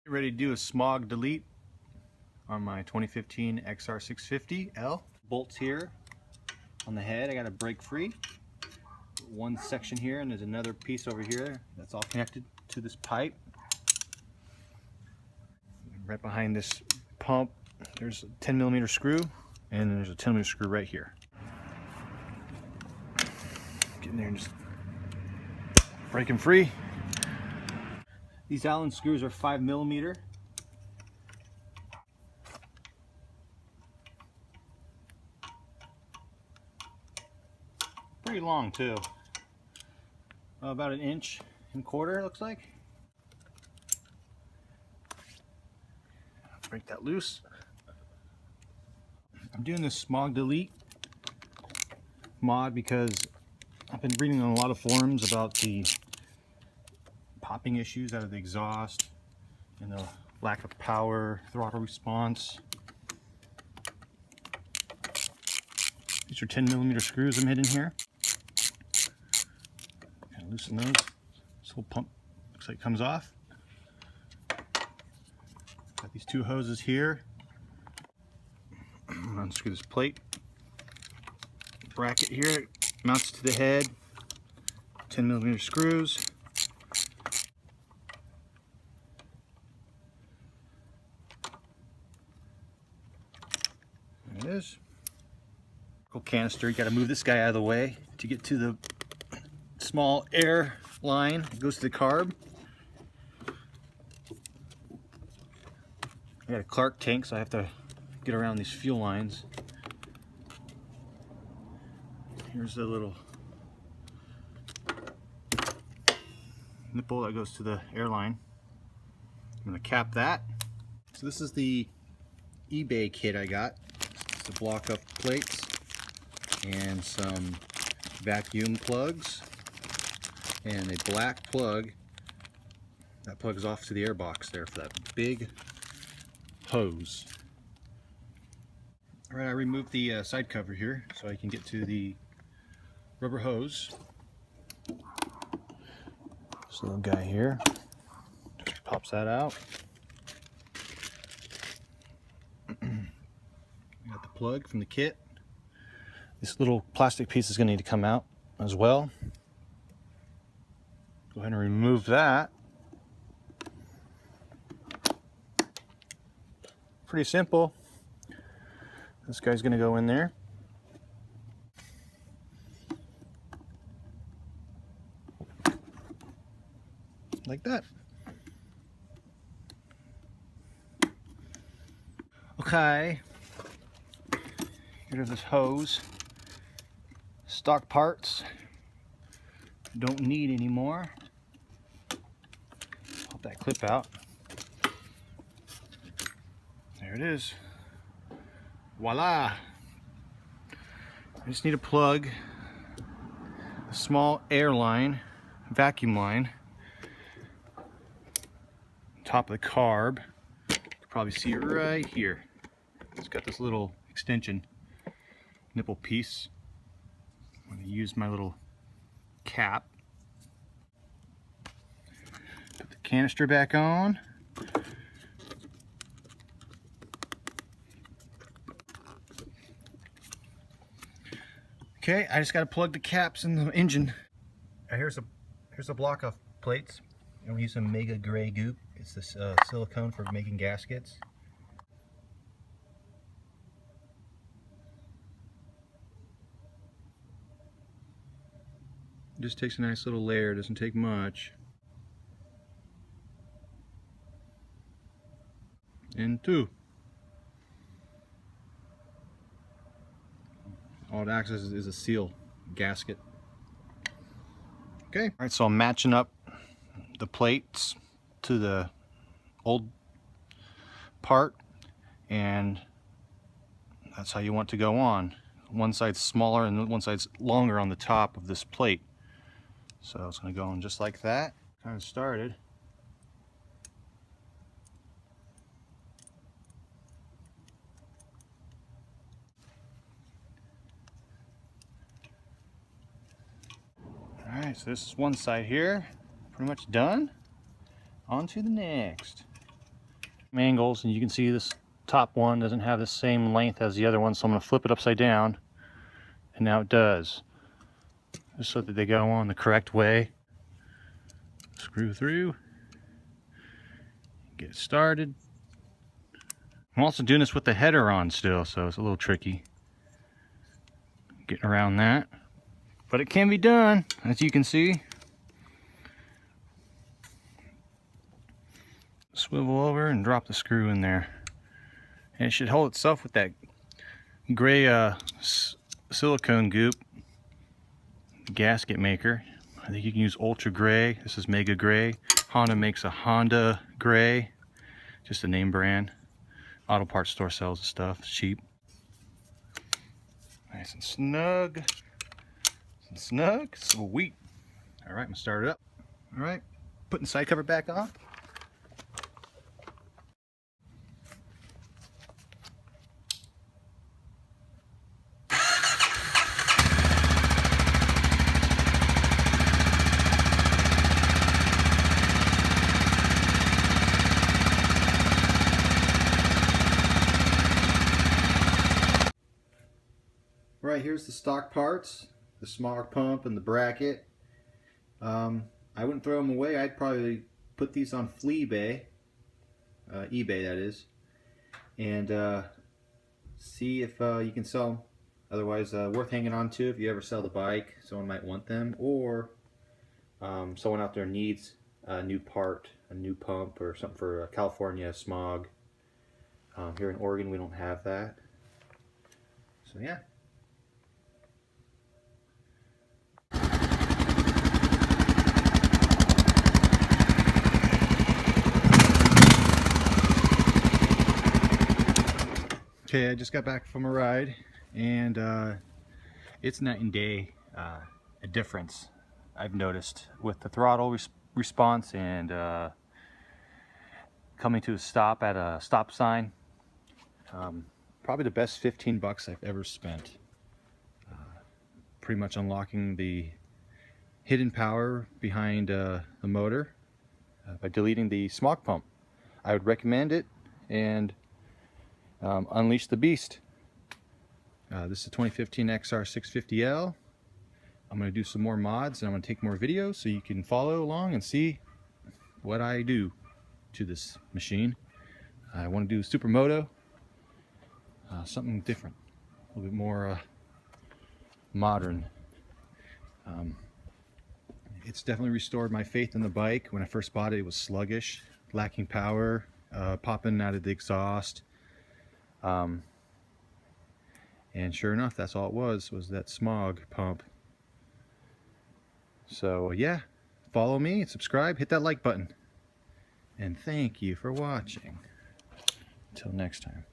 Ready to do a smog delete on my 2015 XR650L. Bolts here on the head. I got a break free. One section here, and there's another piece over here that's all connected to this pipe. Right behind this pump, there's a 10mm screw, and there's a 10mm screw right here. Get in there and just break them free. These Allen screws are 5mm. Pretty long too. About 1.25 inches it looks like. Break that loose. I'm doing this smog delete mod because I've been reading on a lot of forums about the popping issues out of the exhaust and the lack of power, throttle response. These are 10mm screws I'm hitting here. Kind of loosen those. This whole pump looks like it comes off. Got these two hoses here. I'm gonna unscrew this plate. Bracket here mounts to the head. 10mm screws. There it is. Canister. You got to move this guy out of the way to get to the small air line that goes to the carb. I got a Clark tank, so I have to get around these fuel lines. Here's the little nipple that goes to the airline. I'm going to cap that. So this is the eBay kit I got. It's a block up plates and some vacuum plugs and a black plug that plugs off to the air box there for that big hose. Alright, I removed the side cover here so I can get to the rubber hose. This little guy here just pops that out. Got the plug from the kit. This little plastic piece is going to need to come out as well. Go ahead and remove that. Pretty simple. This guy's going to go in there. Like that. Okay. Here's this hose. Stock parts. Don't need anymore. Pop that clip out. There it is. Voila! I just need to plug a small air line, vacuum line, top of the carb. You can probably see it right here. It's got this little extension nipple piece. I'm going to use my little cap. Put the canister back on. Okay, I just got to plug the caps in the engine. Here's a block of plates. I'm going to use some Mega Gray goop. It's this silicone for making gaskets. Just takes a nice little layer, doesn't take much. And two. All it acts as is a seal gasket. Okay. All right, so I'm matching up the plates to the old part, and that's how you want to go on. One side's smaller and one side's longer on the top of this plate. So it's going to go on just like that. Kind of started. Alright, so this is one side here, pretty much done. On to the next. angles, and you can see this top one doesn't have the same length as the other one, so I'm going to flip it upside down, and now it does, just so that they go on the correct way. Screw through, get it started. I'm also doing this with the header on still, so it's a little tricky getting around that, but it can be done, as you can see. Swivel over and drop the screw in there, and it should hold itself with that gray silicone goop gasket maker. I think you can use ultra gray. This is mega gray. Honda makes a Honda gray, just a name brand. Auto parts store sells the stuff. It's cheap. Nice and snug. Sweet. All right, I'm gonna start it up. All right, putting the side cover back on. Right, here's the stock parts, the Smog pump and the bracket. I wouldn't throw them away. I'd probably put these on eBay that is, and see if you can sell them. Otherwise, worth hanging on to if you ever sell the bike. Someone might want them, or someone out there needs a new part, a new pump, or something for California Smog. Here in Oregon, we don't have that. So yeah. Okay, I just got back from a ride, and it's night and day a difference I've noticed with the throttle response and coming to a stop at a stop sign. Probably the best 15 bucks I've ever spent. Pretty much unlocking the hidden power behind the motor by deleting the Smog pump. I would recommend it, and unleash the beast. This is a 2015 XR650L. I'm going to do some more mods, and I'm going to take more videos so you can follow along and see what I do to this machine. I want to do supermoto, something different, a little bit more modern. It's definitely restored my faith in the bike. When I first bought it, it was sluggish, lacking power, popping out of the exhaust. And sure enough, that's all it was that Smog pump. So yeah, follow me and subscribe, hit that like button, and thank you for watching. Until next time.